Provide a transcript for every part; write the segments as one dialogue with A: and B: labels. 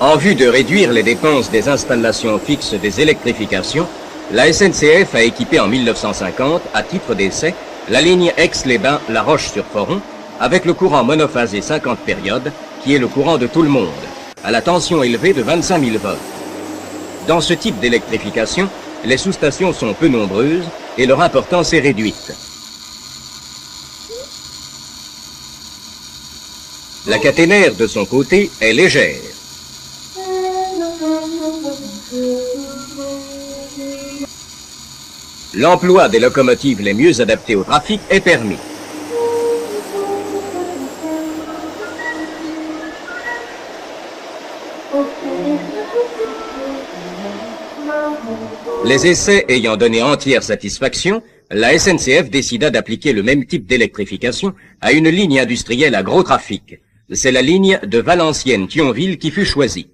A: En vue de réduire les dépenses des installations fixes des électrifications, la SNCF a équipé en 1950, à titre d'essai, la ligne Aix-les-Bains-La Roche-sur-Foron avec le courant monophasé 50 périodes, qui est le courant de tout le monde, à la tension élevée de 25 000 volts. Dans ce type d'électrification, les sous-stations sont peu nombreuses et leur importance est réduite. La caténaire, de son côté, est légère. L'emploi des locomotives les mieux adaptées au trafic est permis. Les essais ayant donné entière satisfaction, la SNCF décida d'appliquer le même type d'électrification à une ligne industrielle à gros trafic. C'est la ligne de Valenciennes-Thionville qui fut choisie.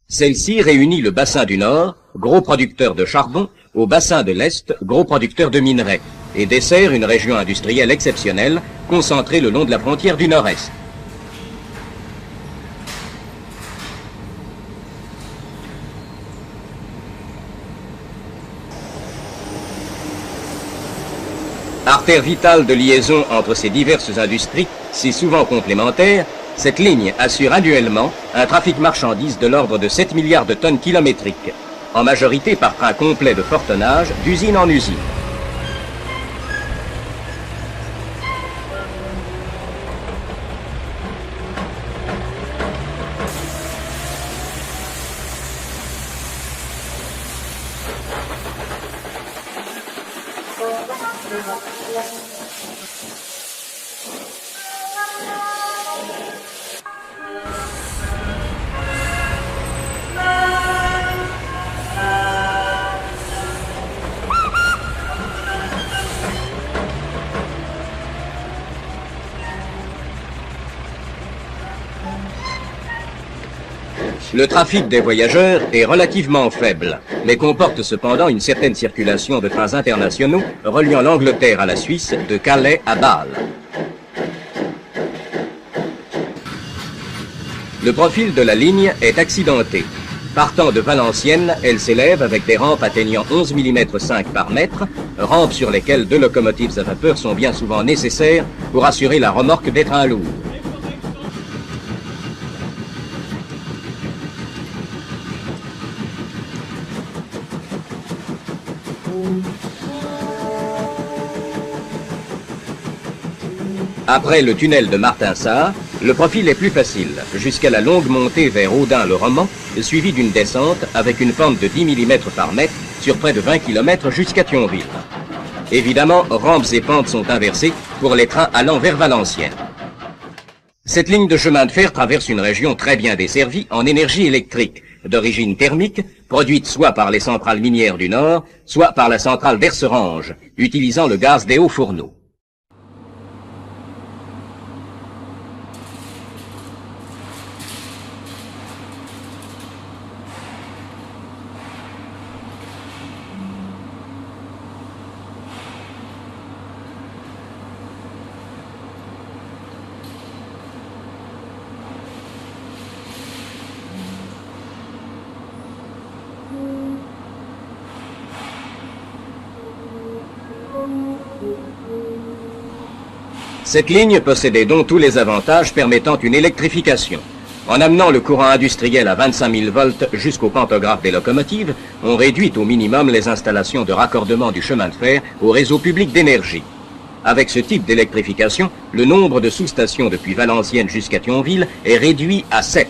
A: Celle-ci réunit le bassin du Nord, gros producteur de charbon, au bassin de l'Est, gros producteur de minerais, et dessert une région industrielle exceptionnelle, concentrée le long de la frontière du Nord-Est. Artère vitale de liaison entre ces diverses industries, si souvent complémentaires, cette ligne assure annuellement un trafic marchandises de l'ordre de 7 milliards de tonnes kilométriques, en majorité par train complet de fort tonnage, d'usine en usine. Le trafic des voyageurs est relativement faible, mais comporte cependant une certaine circulation de trains internationaux reliant l'Angleterre à la Suisse, de Calais à Bâle. Le profil de la ligne est accidenté. Partant de Valenciennes, elle s'élève avec des rampes atteignant 11 mm 5 par mètre, rampes sur lesquelles 2 locomotives à vapeur sont bien souvent nécessaires pour assurer la remorque des trains lourds. Après le tunnel de Martinsart, le profil est plus facile, jusqu'à la longue montée vers Audun-le-Roman, suivie d'une descente avec une pente de 10 mm par mètre sur près de 20 km jusqu'à Thionville. Évidemment, rampes et pentes sont inversées pour les trains allant vers Valenciennes. Cette ligne de chemin de fer traverse une région très bien desservie en énergie électrique, d'origine thermique, produite soit par les centrales minières du Nord, soit par la centrale d'Erserange, utilisant le gaz des hauts fourneaux. Cette ligne possédait donc tous les avantages permettant une électrification. En amenant le courant industriel à 25 000 volts jusqu'au pantographe des locomotives, on réduit au minimum les installations de raccordement du chemin de fer au réseau public d'énergie. Avec ce type d'électrification, le nombre de sous-stations depuis Valenciennes jusqu'à Thionville est réduit à 7.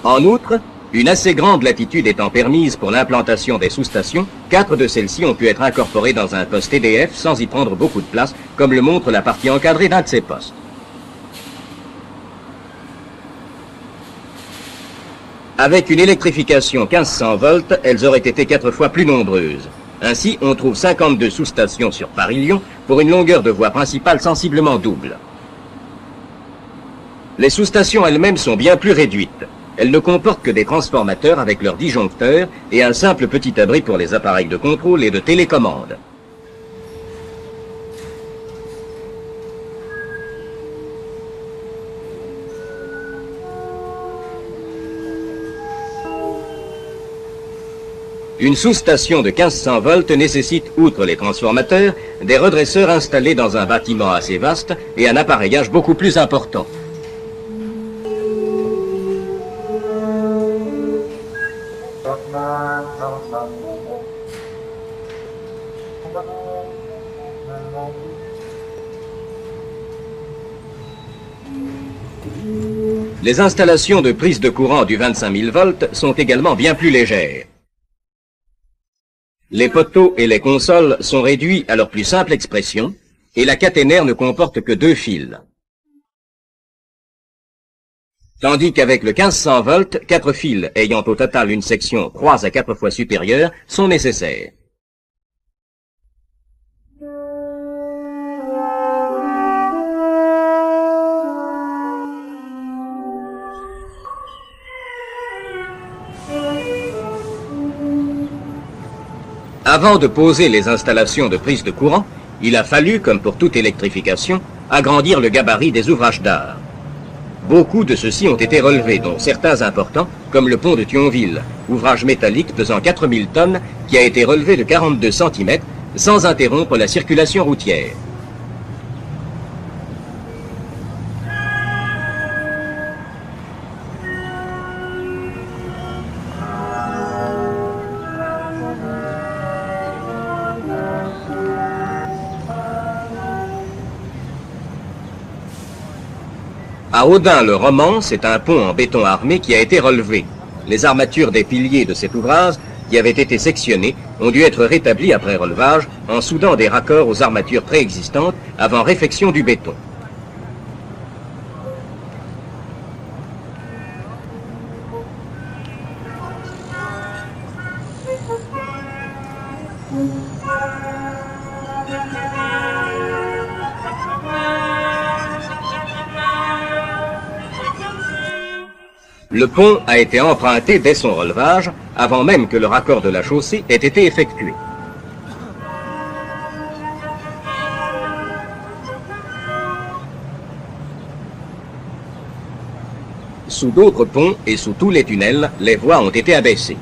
A: En outre, une assez grande latitude étant permise pour l'implantation des sous-stations, 4 de celles-ci ont pu être incorporées dans un poste EDF sans y prendre beaucoup de place, comme le montre la partie encadrée d'un de ces postes. Avec une électrification 1500 volts, elles auraient été 4 fois plus nombreuses. Ainsi, on trouve 52 sous-stations sur Paris-Lyon pour une longueur de voie principale sensiblement double. Les sous-stations elles-mêmes sont bien plus réduites. Elles ne comportent que des transformateurs avec leurs disjoncteurs et un simple petit abri pour les appareils de contrôle et de télécommande. Une sous-station de 1500 volts nécessite, outre les transformateurs, des redresseurs installés dans un bâtiment assez vaste et un appareillage beaucoup plus important. Les installations de prise de courant du 25 000 volts sont également bien plus légères. Les poteaux et les consoles sont réduits à leur plus simple expression et la caténaire ne comporte que 2 fils. Tandis qu'avec le 1500 volts, 4 fils ayant au total une section 3 à 4 fois supérieure sont nécessaires. Avant de poser les installations de prise de courant, il a fallu, comme pour toute électrification, agrandir le gabarit des ouvrages d'art. Beaucoup de ceux-ci ont été relevés, dont certains importants, comme le pont de Thionville, ouvrage métallique pesant 4000 tonnes, qui a été relevé de 42 cm, sans interrompre la circulation routière. À Audun-le-Roman, c'est un pont en béton armé qui a été relevé. Les armatures des piliers de cet ouvrage, qui avaient été sectionnées, ont dû être rétablies après relevage en soudant des raccords aux armatures préexistantes avant réfection du béton. Le pont a été emprunté dès son relevage, avant même que le raccord de la chaussée ait été effectué. Sous d'autres ponts et sous tous les tunnels, les voies ont été abaissées.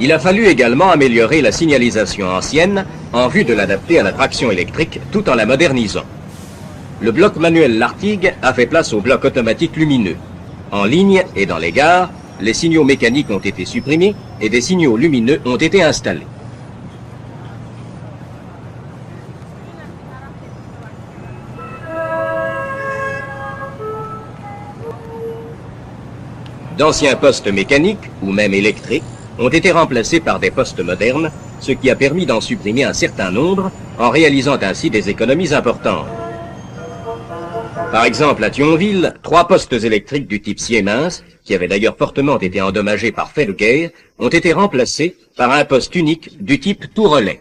A: Il a fallu également améliorer la signalisation ancienne en vue de l'adapter à la traction électrique tout en la modernisant. Le bloc manuel Lartigue a fait place au bloc automatique lumineux. En ligne et dans les gares, les signaux mécaniques ont été supprimés et des signaux lumineux ont été installés. D'anciens postes mécaniques, ou même électriques, ont été remplacés par des postes modernes, ce qui a permis d'en supprimer un certain nombre, en réalisant ainsi des économies importantes. Par exemple, à Thionville, 3 postes électriques du type Siemens, qui avaient d'ailleurs fortement été endommagés par fait de guerre, ont été remplacés par un poste unique du type tout relais.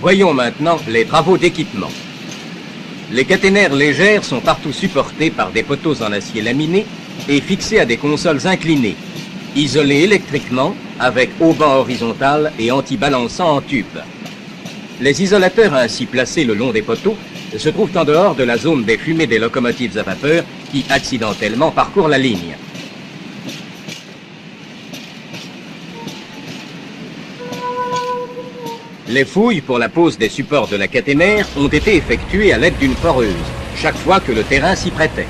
A: Voyons maintenant les travaux d'équipement. Les caténaires légères sont partout supportées par des poteaux en acier laminé et fixés à des consoles inclinées, isolées électriquement avec haubans horizontal et anti-balançant en tube. Les isolateurs ainsi placés le long des poteaux se trouvent en dehors de la zone des fumées des locomotives à vapeur qui accidentellement parcourent la ligne. Les fouilles pour la pose des supports de la caténaire ont été effectuées à l'aide d'une foreuse, chaque fois que le terrain s'y prêtait.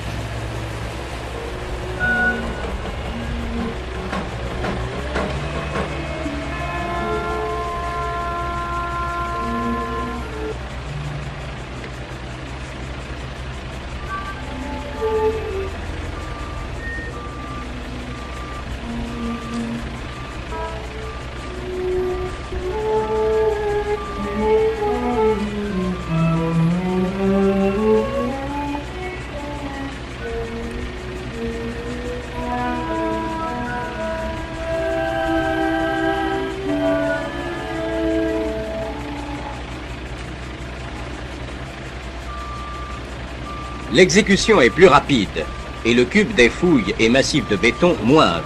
A: L'exécution est plus rapide et le cube des fouilles et massifs de béton moindre.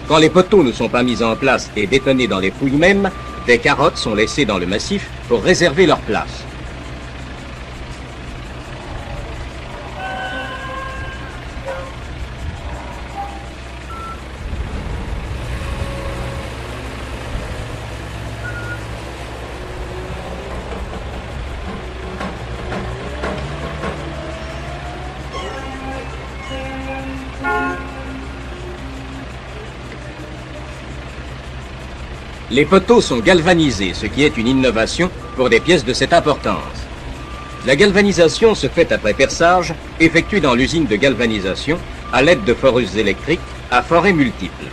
A: Quand les poteaux ne sont pas mis en place et bétonnés dans les fouilles mêmes, des carottes sont laissées dans le massif pour réserver leur place. Les poteaux sont galvanisés, ce qui est une innovation pour des pièces de cette importance. La galvanisation se fait après perçage, effectué dans l'usine de galvanisation à l'aide de foreuses électriques à forêts multiples.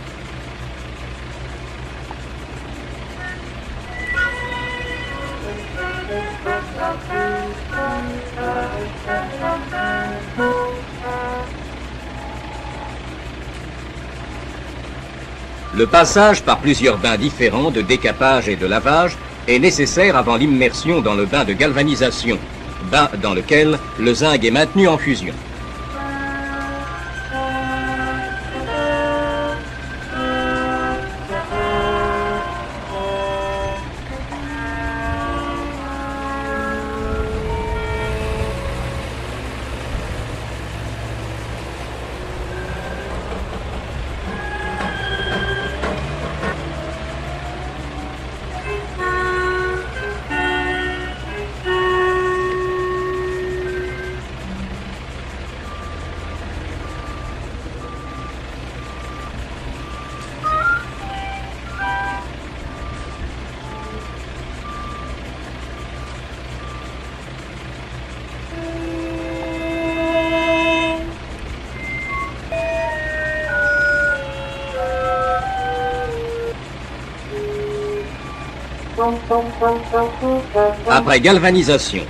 A: Le passage par plusieurs bains différents de décapage et de lavage est nécessaire avant l'immersion dans le bain de galvanisation, bain dans lequel le zinc est maintenu en fusion. Après galvanisation,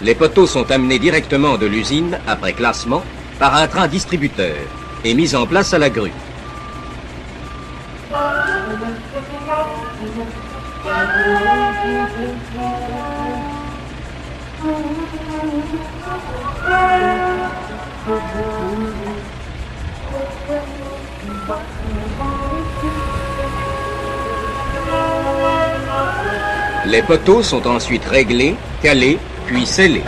A: les poteaux sont amenés directement de l'usine, après classement, par un train distributeur et mis en place à la grue. Les poteaux sont ensuite réglés, calés, puis scellés.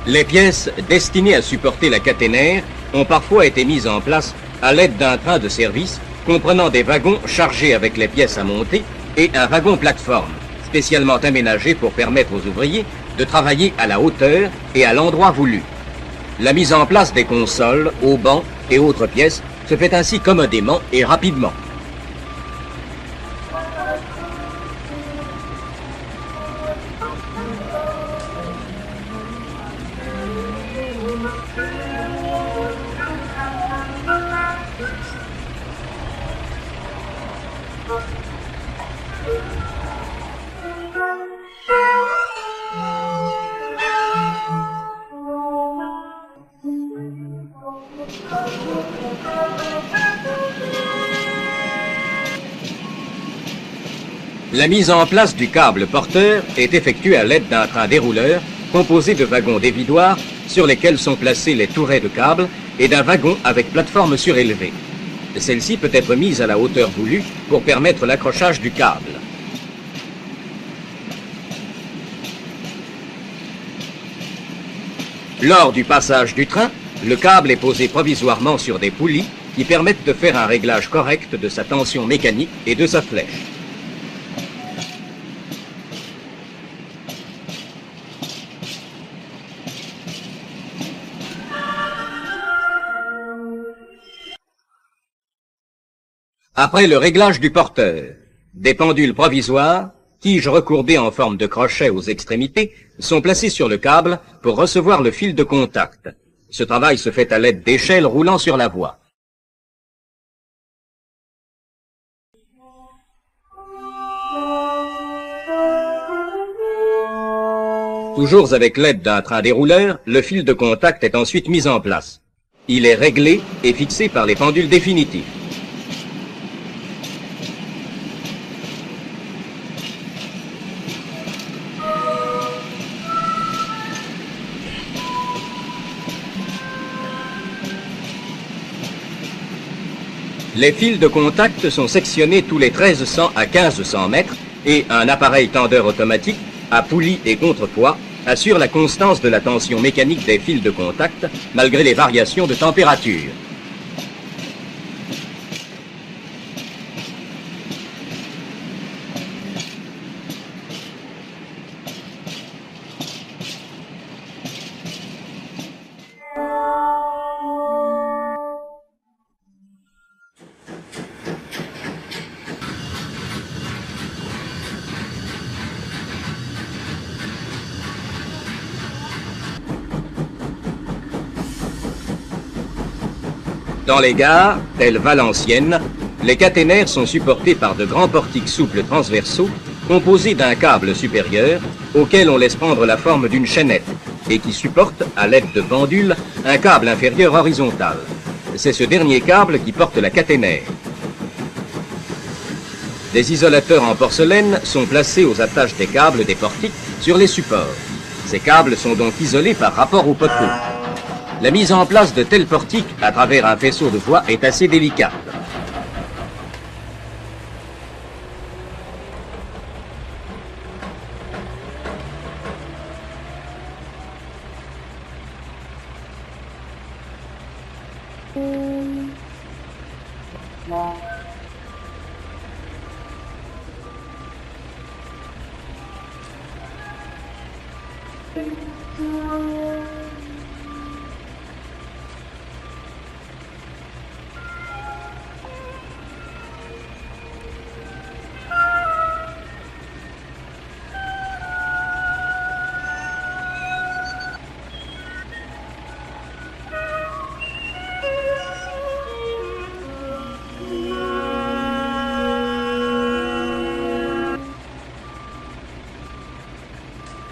A: Les pièces destinées à supporter la caténaire ont parfois été mises en place à l'aide d'un train de service comprenant des wagons chargés avec les pièces à monter et un wagon plateforme, spécialement aménagé pour permettre aux ouvriers de travailler à la hauteur et à l'endroit voulu. La mise en place des consoles, haubans et autres pièces se fait ainsi commodément et rapidement. La mise en place du câble porteur est effectuée à l'aide d'un train dérouleur composé de wagons dévidoirs sur lesquels sont placés les tourets de câble et d'un wagon avec plateforme surélevée. Celle-ci peut être mise à la hauteur voulue pour permettre l'accrochage du câble. Lors du passage du train, le câble est posé provisoirement sur des poulies qui permettent de faire un réglage correct de sa tension mécanique et de sa flèche. Après le réglage du porteur, des pendules provisoires, tiges recourbées en forme de crochet aux extrémités, sont placées sur le câble pour recevoir le fil de contact. Ce travail se fait à l'aide d'échelles roulant sur la voie. Toujours avec l'aide d'un train dérouleur, le fil de contact est ensuite mis en place. Il est réglé et fixé par les pendules définitifs. Les fils de contact sont sectionnés tous les 1300 à 1500 mètres et un appareil tendeur automatique, à poulie et contrepoids, assure la constance de la tension mécanique des fils de contact malgré les variations de température. Dans les gares, telles Valenciennes, les caténaires sont supportés par de grands portiques souples transversaux composés d'un câble supérieur auquel on laisse prendre la forme d'une chaînette et qui supporte, à l'aide de pendules, un câble inférieur horizontal. C'est ce dernier câble qui porte la caténaire. Des isolateurs en porcelaine sont placés aux attaches des câbles des portiques sur les supports. Ces câbles sont donc isolés par rapport aux poteaux. La mise en place de tels portiques à travers un faisceau de voie est assez délicate.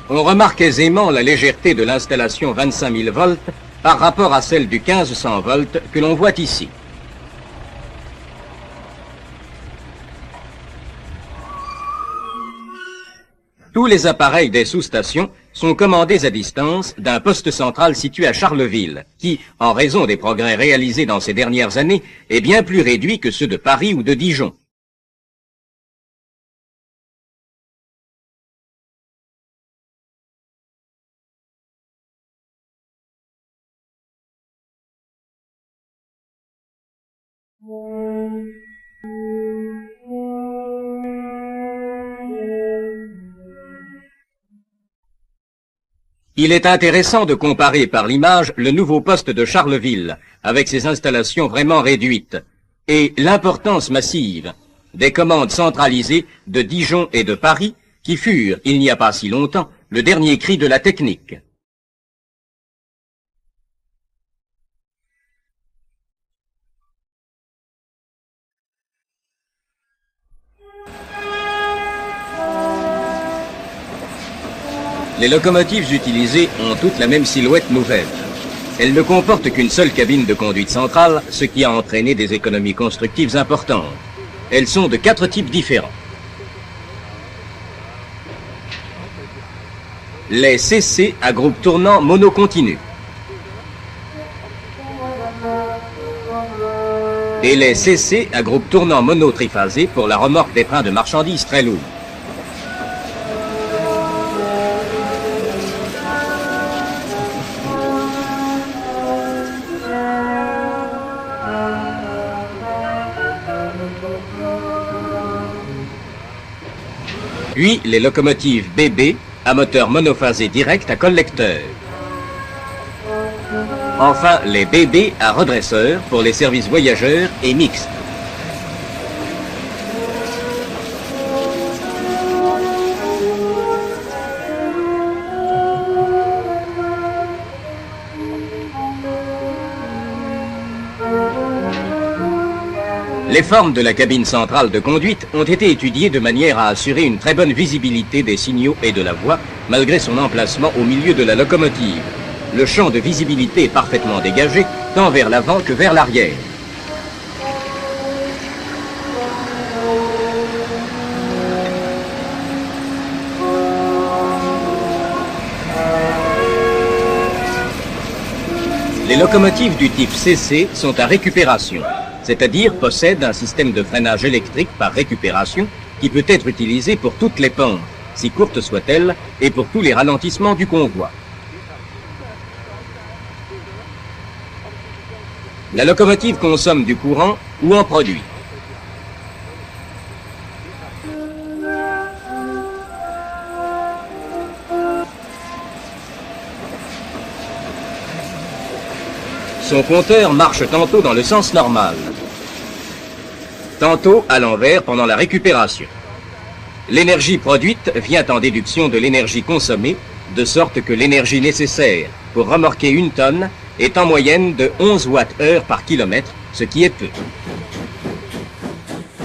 A: On remarque aisément la légèreté de l'installation 25 000 volts par rapport à celle du 1500 volts que l'on voit ici. Tous les appareils des sous-stations sont commandés à distance d'un poste central situé à Charleville, qui, en raison des progrès réalisés dans ces dernières années, est bien plus réduit que ceux de Paris ou de Dijon. Il est intéressant de comparer par l'image le nouveau poste de Charleville, avec ses installations vraiment réduites, et l'importance massive des commandes centralisées de Dijon et de Paris, qui furent, il n'y a pas si longtemps, le dernier cri de la technique. Les locomotives utilisées ont toutes la même silhouette nouvelle. Elles ne comportent qu'une seule cabine de conduite centrale, ce qui a entraîné des économies constructives importantes. Elles sont de 4 types différents. Les CC à groupe tournant monocontinu. Et les CC à groupe tournant monotriphasé pour la remorque des trains de marchandises très lourds. Puis les locomotives BB à moteur monophasé direct à collecteur. Enfin, les BB à redresseur pour les services voyageurs et mixtes. Les formes de la cabine centrale de conduite ont été étudiées de manière à assurer une très bonne visibilité des signaux et de la voie, malgré son emplacement au milieu de la locomotive. Le champ de visibilité est parfaitement dégagé, tant vers l'avant que vers l'arrière. Les locomotives du type CC sont à récupération, c'est-à-dire possèdent un système de freinage électrique par récupération qui peut être utilisé pour toutes les pentes, si courtes soient-elles, et pour tous les ralentissements du convoi. La locomotive consomme du courant ou en produit. Son compteur marche tantôt dans le sens normal, tantôt à l'envers pendant la récupération. L'énergie produite vient en déduction de l'énergie consommée, de sorte que l'énergie nécessaire pour remorquer une tonne est en moyenne de 11 Wh par kilomètre, ce qui est peu.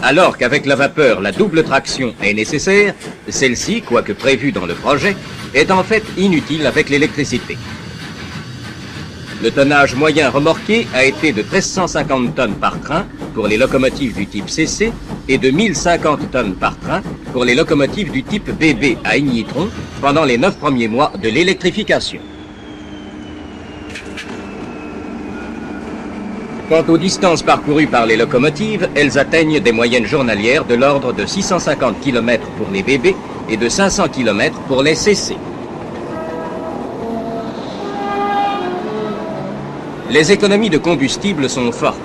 A: Alors qu'avec la vapeur, la double traction est nécessaire, celle-ci, quoique prévue dans le projet, est en fait inutile avec l'électricité. Le tonnage moyen remorqué a été de 1350 tonnes par train pour les locomotives du type CC et de 1050 tonnes par train pour les locomotives du type BB à ignitron pendant les 9 premiers mois de l'électrification. Quant aux distances parcourues par les locomotives, elles atteignent des moyennes journalières de l'ordre de 650 km pour les BB et de 500 km pour les CC. Les économies de combustible sont fortes.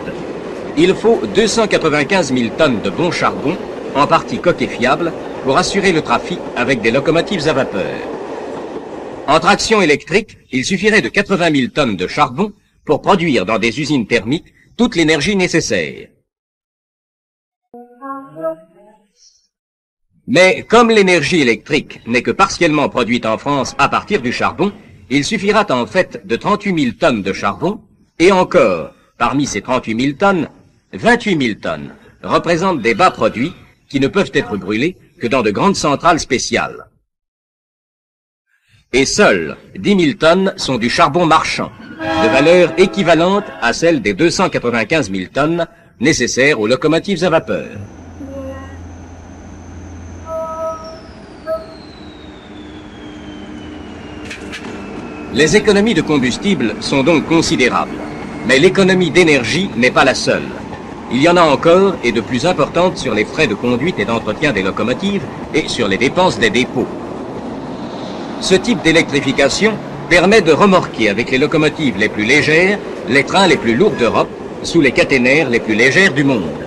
A: Il faut 295 000 tonnes de bon charbon, en partie coque fiable, pour assurer le trafic avec des locomotives à vapeur. En traction électrique, il suffirait de 80 000 tonnes de charbon pour produire dans des usines thermiques toute l'énergie nécessaire. Mais comme l'énergie électrique n'est que partiellement produite en France à partir du charbon, il suffira en fait de 38 000 tonnes de charbon, et encore, parmi ces 38 000 tonnes, 28 000 tonnes représentent des bas produits qui ne peuvent être brûlés que dans de grandes centrales spéciales. Et seules 10 000 tonnes sont du charbon marchand, de valeur équivalente à celle des 295 000 tonnes nécessaires aux locomotives à vapeur. Les économies de combustible sont donc considérables, mais l'économie d'énergie n'est pas la seule. Il y en a encore et de plus importantes sur les frais de conduite et d'entretien des locomotives et sur les dépenses des dépôts. Ce type d'électrification permet de remorquer avec les locomotives les plus légères les trains les plus lourds d'Europe sous les caténaires les plus légères du monde.